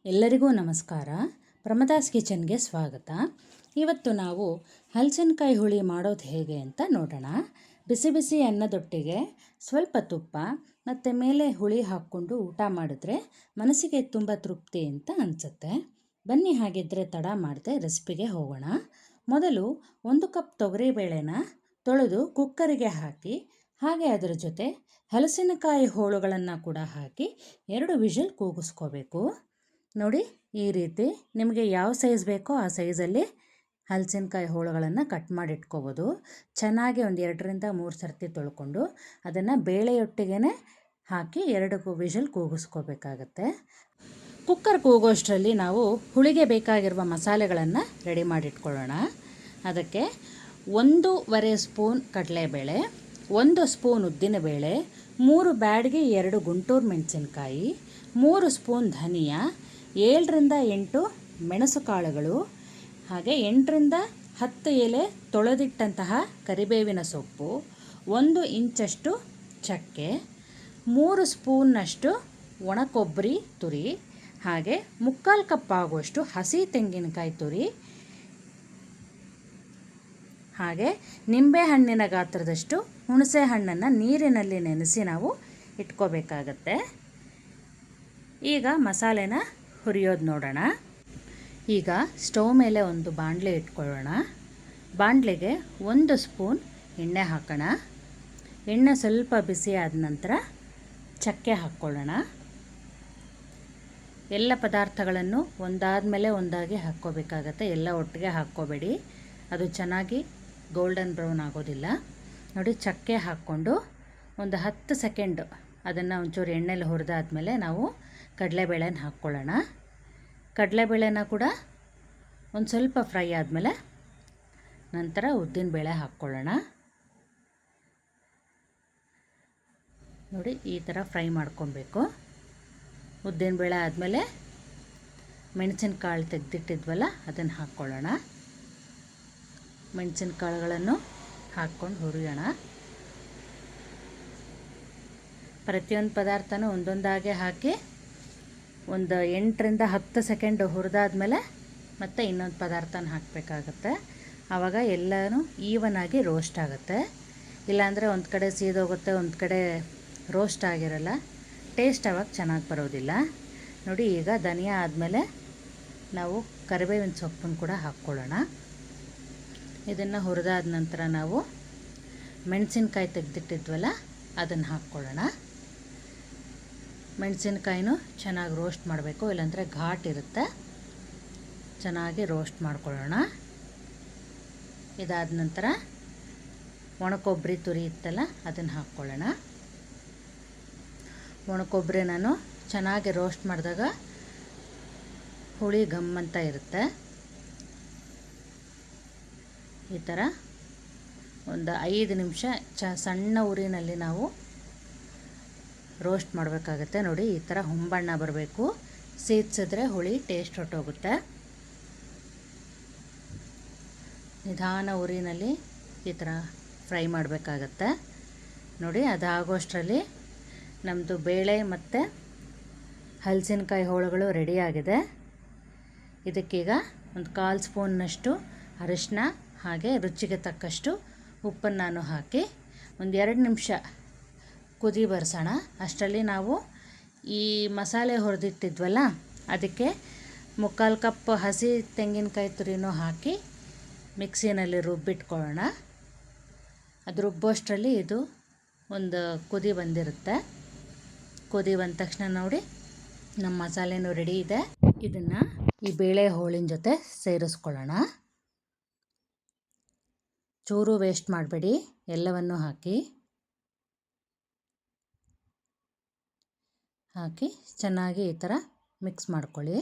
ಎಲ್ಲರಿಗೂ ನಮಸ್ಕಾರ. ಪ್ರಮದಾಸ್ ಕಿಚನ್ಗೆ ಸ್ವಾಗತ. ಇವತ್ತು ನಾವು ಹಲಸಿನಕಾಯಿ ಹುಳಿ ಮಾಡೋದು ಹೇಗೆ ಅಂತ ನೋಡೋಣ. ಬಿಸಿ ಬಿಸಿ ಅನ್ನದೊಟ್ಟಿಗೆ ಸ್ವಲ್ಪ ತುಪ್ಪ ಮತ್ತು ಮೇಲೆ ಹುಳಿ ಹಾಕ್ಕೊಂಡು ಊಟ ಮಾಡಿದ್ರೆ ಮನಸ್ಸಿಗೆ ತುಂಬ ತೃಪ್ತಿ ಅಂತ ಅನಿಸುತ್ತೆ. ಬನ್ನಿ ಹಾಗಿದ್ದರೆ ತಡ ಮಾಡದೆ ರೆಸಿಪಿಗೆ ಹೋಗೋಣ. ಮೊದಲು 1 ಕಪ್ ತೊಗರಿಬೇಳೆನ ತೊಳೆದು ಕುಕ್ಕರಿಗೆ ಹಾಕಿ, ಹಾಗೆ ಅದರ ಜೊತೆ ಹಲಸಿನಕಾಯಿ ಹೋಳುಗಳನ್ನು ಕೂಡ ಹಾಕಿ 2 ವಿಷಲ್ ಕೂಗಿಸ್ಕೋಬೇಕು. ನೋಡಿ, ಈ ರೀತಿ ನಿಮಗೆ ಯಾವ ಸೈಜ್ ಬೇಕೋ ಆ ಸೈಜಲ್ಲಿ ಹಲಸಿನಕಾಯಿ ಹೋಳುಗಳನ್ನು ಕಟ್ ಮಾಡಿ ಇಟ್ಕೋಬೋದು. ಚೆನ್ನಾಗಿ ಒಂದು 2ರಿಂದ 3 ಸರ್ತಿ ತೊಳ್ಕೊಂಡು ಅದನ್ನು ಬೇಳೆಯೊಟ್ಟಿಗೆ ಹಾಕಿ 2 ವಿಷಲ್ ಕೂಗಿಸ್ಕೋಬೇಕಾಗತ್ತೆ. ಕುಕ್ಕರ್ ಕೂಗೋಷ್ಟರಲ್ಲಿ ನಾವು ಹುಳಿಗೆ ಬೇಕಾಗಿರುವ ಮಸಾಲೆಗಳನ್ನು ರೆಡಿ ಮಾಡಿಟ್ಕೊಳ್ಳೋಣ. ಅದಕ್ಕೆ 1.5 ಸ್ಪೂನ್ ಕಡಲೆಬೇಳೆ, 1 ಸ್ಪೂನ್ ಉದ್ದಿನಬೇಳೆ, 3 ಬ್ಯಾಡ್ಗೆ 2 ಗುಂಟೂರು ಮೆಣಸಿನ್ಕಾಯಿ, 3 ಸ್ಪೂನ್ ಧನಿಯಾ, 7ರಿಂದ 8 ಮೆಣಸು ಕಾಳುಗಳು, ಹಾಗೆ 8ರಿಂದ 10 ಎಲೆ ತೊಳೆದಿಟ್ಟಂತಹ ಕರಿಬೇವಿನ ಸೊಪ್ಪು, 1 ಇಂಚಷ್ಟು ಚಕ್ಕೆ, 3 ಸ್ಪೂನ್ನಷ್ಟು ಒಣ ಕೊಬ್ಬರಿ ತುರಿ, ಹಾಗೆ 3/4 ಕಪ್ ಆಗುವಷ್ಟು ಹಸಿ ತೆಂಗಿನಕಾಯಿ ತುರಿ, ಹಾಗೆ ನಿಂಬೆಹಣ್ಣಿನ ಗಾತ್ರದಷ್ಟು ಹುಣಸೆ ಹಣ್ಣನ್ನು ನೀರಿನಲ್ಲಿ ನೆನೆಸಿ ನಾವು ಇಟ್ಕೋಬೇಕಾಗತ್ತೆ. ಈಗ ಮಸಾಲೆನ ಹುರಿಯೋದು ನೋಡೋಣ. ಈಗ ಸ್ಟವ್ ಮೇಲೆ ಒಂದು ಬಾಣಲೆ ಇಟ್ಕೊಳ್ಳೋಣ. ಬಾಣಲೆಗೆ 1 ಸ್ಪೂನ್ ಎಣ್ಣೆ ಹಾಕೋಣ. ಎಣ್ಣೆ ಸ್ವಲ್ಪ ಬಿಸಿ ಆದ ನಂತರ ಚಕ್ಕೆ ಹಾಕ್ಕೊಳ್ಳೋಣ. ಎಲ್ಲ ಪದಾರ್ಥಗಳನ್ನು ಒಂದಾದ ಮೇಲೆ ಒಂದಾಗಿ ಹಾಕ್ಕೋಬೇಕಾಗತ್ತೆ. ಎಲ್ಲ ಒಟ್ಟಿಗೆ ಹಾಕ್ಕೋಬೇಡಿ, ಅದು ಚೆನ್ನಾಗಿ ಗೋಲ್ಡನ್ ಬ್ರೌನ್ ಆಗೋದಿಲ್ಲ. ನೋಡಿ, ಚಕ್ಕೆ ಹಾಕ್ಕೊಂಡು ಒಂದು 10 ಸೆಕೆಂಡು ಅದನ್ನು ಒಂಚೂರು ಎಣ್ಣೆಲಿ ಹುರಿದಾದ್ಮೇಲೆ ನಾವು ಕಡಲೆಬೇಳೆನ ಹಾಕ್ಕೊಳ್ಳೋಣ. ಕಡಲೆಬೇಳೆನ ಕೂಡ ಒಂದು ಸ್ವಲ್ಪ ಫ್ರೈ ಆದಮೇಲೆ ನಂತರ ಉದ್ದಿನಬೇಳೆ ಹಾಕ್ಕೊಳ್ಳೋಣ. ನೋಡಿ, ಈ ಥರ ಫ್ರೈ ಮಾಡ್ಕೊಬೇಕು. ಉದ್ದಿನಬೇಳೆ ಆದಮೇಲೆ ಮೆಣಸಿನಕಾಳು ತೆಗೆದಿಟ್ಟಿದ್ವಲ್ಲ ಅದನ್ನು ಹಾಕ್ಕೊಳ್ಳೋಣ. ಮೆಣಸಿನಕಾಳುಗಳನ್ನು ಹಾಕ್ಕೊಂಡು ಹುರಿಯೋಣ. ಪ್ರತಿಯೊಂದು ಪದಾರ್ಥನೂ ಒಂದೊಂದಾಗೆ ಹಾಕಿ ಒಂದು 8ರಿಂದ 10 ಸೆಕೆಂಡ್ ಹುರಿದಾದ್ಮೇಲೆ ಮತ್ತೆ ಇನ್ನೊಂದು ಪದಾರ್ಥನ ಹಾಕಬೇಕಾಗತ್ತೆ. ಆವಾಗ ಎಲ್ಲನೂ ಈವನಾಗಿ ರೋಸ್ಟ್ ಆಗುತ್ತೆ. ಇಲ್ಲಾಂದರೆ ಒಂದು ಕಡೆ ಸೀದೋಗುತ್ತೆ, ಒಂದು ಕಡೆ ರೋಸ್ಟ್ ಆಗಿರಲ್ಲ, ಟೇಸ್ಟ್ ಆವಾಗ ಚೆನ್ನಾಗಿ ಬರೋದಿಲ್ಲ. ನೋಡಿ, ಈಗ ಧನಿಯಾ ಆದಮೇಲೆ ನಾವು ಕರಿಬೇವಿನ ಸೊಪ್ಪನ್ನು ಕೂಡ ಹಾಕ್ಕೊಳ್ಳೋಣ. ಇದನ್ನು ಹುರಿದಾದ ನಂತರ ನಾವು ಮೆಣಸಿನ್ಕಾಯಿ ತೆಗೆದಿಟ್ಟಿದ್ವಲ್ಲ ಅದನ್ನು ಹಾಕ್ಕೊಳ್ಳೋಣ. ಮೆಣಸಿನ್ಕಾಯಿನೂ ಚೆನ್ನಾಗಿ ರೋಸ್ಟ್ ಮಾಡಬೇಕು, ಇಲ್ಲಾಂದರೆ ಘಾಟ್ ಇರುತ್ತೆ. ಚೆನ್ನಾಗಿ ರೋಸ್ಟ್ ಮಾಡ್ಕೊಳ್ಳೋಣ. ಇದಾದ ನಂತರ ಒಣ ಕೊಬ್ಬರಿ ತುರಿ ಇತ್ತಲ್ಲ ಅದನ್ನು ಹಾಕ್ಕೊಳ್ಳೋಣ. ಒಣ ಕೊಬ್ಬರಿ ನಾನು ಚೆನ್ನಾಗಿ ರೋಸ್ಟ್ ಮಾಡಿದಾಗ ಹುಳಿ ಗಮ್ಮಂತ ಇರುತ್ತೆ. ಈ ಥರ ಒಂದು 5 ನಿಮಿಷ ಸಣ್ಣ ಉರಿನಲ್ಲಿ ನಾವು ರೋಸ್ಟ್ ಮಾಡಬೇಕಾಗತ್ತೆ. ನೋಡಿ, ಈ ಥರ ಹೊಂಬಣ್ಣ ಬರಬೇಕು. ಸೇದಿಸಿದ್ರೆ ಹುಳಿ ಟೇಸ್ಟ್ ಹೊಟ್ಟೋಗುತ್ತೆ. ನಿಧಾನ ಉರಿನಲ್ಲಿ ಈ ಥರ ಫ್ರೈ ಮಾಡಬೇಕಾಗತ್ತೆ. ನೋಡಿ, ಅದಾಗೋಷ್ಟರಲ್ಲಿ ನಮ್ಮದು ಬೇಳೆ ಮತ್ತು ಹಲಸಿನಕಾಯಿ ಹೋಳುಗಳು ರೆಡಿಯಾಗಿದೆ. ಇದಕ್ಕೀಗ ಒಂದು 1/4 ಸ್ಪೂನ್ನಷ್ಟು ಅರಿಶಿನ, ಹಾಗೆ ರುಚಿಗೆ ತಕ್ಕಷ್ಟು ಉಪ್ಪನ್ನು ನಾನು ಹಾಕಿ ಒಂದು 2 ನಿಮಿಷ ಕುದಿ ಬರ್ಸೋಣ. ಅಷ್ಟರಲ್ಲಿ ನಾವು ಈ ಮಸಾಲೆ ಹುರಿದಿಟ್ಟಿದ್ವಲ್ಲ ಅದಕ್ಕೆ 3/4 ಕಪ್ ಹಸಿ ತೆಂಗಿನಕಾಯಿ ತುರಿನೂ ಹಾಕಿ ಮಿಕ್ಸಿನಲ್ಲಿ ರುಬ್ಬಿಟ್ಕೊಳ್ಳೋಣ. ಅದು ರುಬ್ಬೋಷ್ಟರಲ್ಲಿ ಇದು ಒಂದು ಕುದಿ ಬಂದಿರುತ್ತೆ. ಕುದಿ ಬಂದ ತಕ್ಷಣ ನೋಡಿ, ನಮ್ಮ ಮಸಾಲೆನೂ ರೆಡಿ ಇದೆ. ಇದನ್ನು ಈ ಬೇಳೆ ಹೋಳಿನ ಜೊತೆ ಸೇರಿಸ್ಕೊಳ್ಳೋಣ. ಚೂರು ವೇಸ್ಟ್ ಮಾಡಬೇಡಿ, ಎಲ್ಲವನ್ನು ಹಾಕಿ ಚೆನ್ನಾಗಿ ಈ ಥರ ಮಿಕ್ಸ್ ಮಾಡ್ಕೊಳ್ಳಿ.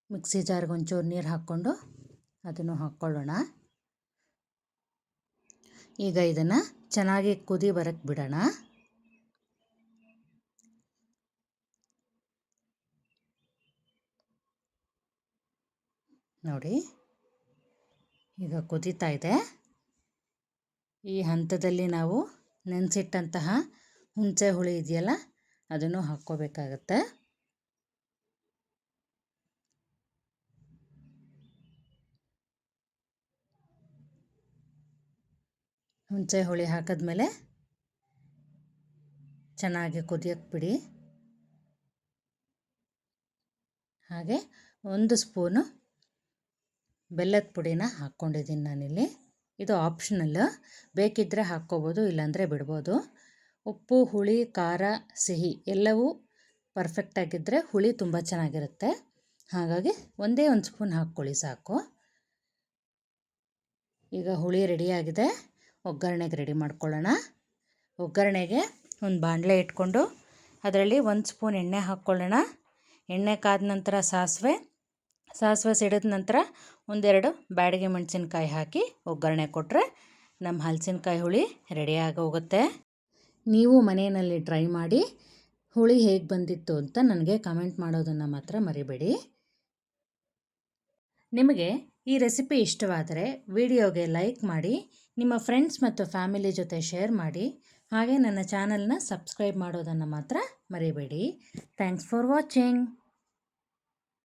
ಮಿಕ್ಸಿ ಜಾರ್ಗೆ ಒಂಚೂರು ನೀರು ಹಾಕ್ಕೊಂಡು ಅದನ್ನು ಹಾಕ್ಕೊಳ್ಳೋಣ. ಈಗ ಇದನ್ನು ಚೆನ್ನಾಗಿ ಕುದಿ ಬರೋಕ್ಕೆ ಬಿಡೋಣ. ನೋಡಿ, ಈಗ ಕುದೀತಾ ಇದೆ. ಈ ಹಂತದಲ್ಲಿ ನಾವು ನೆನೆಸಿಟ್ಟಂತಹ ಹುಣಸೆ ಹುಳಿ ಇದೆಯಲ್ಲ ಅದನ್ನು ಹಾಕ್ಕೋಬೇಕಾಗತ್ತೆ. ಹುಣಸೆ ಹುಳಿ ಹಾಕಿದ್ಮೇಲೆ ಚೆನ್ನಾಗಿ ಕುದಿಯೋಕ್ಕೆ ಬಿಡಿ. ಹಾಗೆ 1 ಸ್ಪೂನು ಬೆಲ್ಲದ ಪುಡಿನ ಹಾಕ್ಕೊಂಡಿದ್ದೀನಿ ನಾನಿಲ್ಲಿ. ಇದು ಆಪ್ಷನಲ್, ಬೇಕಿದ್ದರೆ ಹಾಕ್ಕೋಬೋದು, ಇಲ್ಲಾಂದರೆ ಬಿಡ್ಬೋದು. ಉಪ್ಪು, ಹುಳಿ, ಖಾರ, ಸಿಹಿ ಎಲ್ಲವೂ ಪರ್ಫೆಕ್ಟಾಗಿದ್ದರೆ ಹುಳಿ ತುಂಬ ಚೆನ್ನಾಗಿರುತ್ತೆ. ಹಾಗಾಗಿ 1 ಸ್ಪೂನ್ ಹಾಕ್ಕೊಳ್ಳಿ ಸಾಕು. ಈಗ ಹುಳಿ ರೆಡಿಯಾಗಿದೆ, ಒಗ್ಗರಣೆಗೆ ರೆಡಿ ಮಾಡ್ಕೊಳ್ಳೋಣ. ಒಗ್ಗರಣೆಗೆ ಒಂದು ಬಾಣಲೆ ಇಟ್ಕೊಂಡು ಅದರಲ್ಲಿ 1 ಸ್ಪೂನ್ ಎಣ್ಣೆ ಹಾಕ್ಕೊಳ್ಳೋಣ. ಎಣ್ಣೆ ಕಾದ ನಂತರ ಸಾಸಿವೆ ಸಿಡಿದ ನಂತರ 1-2 ಬ್ಯಾಡಗಿ ಮೆಣಸಿನ್ಕಾಯಿ ಹಾಕಿ ಒಗ್ಗರಣೆ ಕೊಟ್ಟರೆ ನಮ್ಮ ಹಲಸಿನಕಾಯಿ ಹುಳಿ ರೆಡಿಯಾಗಿ ಹೋಗುತ್ತೆ. ನೀವು ಮನೆಯಲ್ಲಿ ಟ್ರೈ ಮಾಡಿ ಹುಳಿ ಹೇಗೆ ಬಂದಿತ್ತು ಅಂತ ನನಗೆ ಕಮೆಂಟ್ ಮಾಡೋದನ್ನು ಮಾತ್ರ ಮರಿಬೇಡಿ. ನಿಮಗೆ ಈ ರೆಸಿಪಿ ಇಷ್ಟವಾದರೆ ವಿಡಿಯೋಗೆ ಲೈಕ್ ಮಾಡಿ, ನಿಮ್ಮ ಫ್ರೆಂಡ್ಸ್ ಮತ್ತು ಫ್ಯಾಮಿಲಿ ಜೊತೆ ಶೇರ್ ಮಾಡಿ, ಹಾಗೆ ನನ್ನ ಚಾನಲ್ನ ಸಬ್ಸ್ಕ್ರೈಬ್ ಮಾಡೋದನ್ನು ಮಾತ್ರ ಮರಿಬೇಡಿ. Thanks for watching.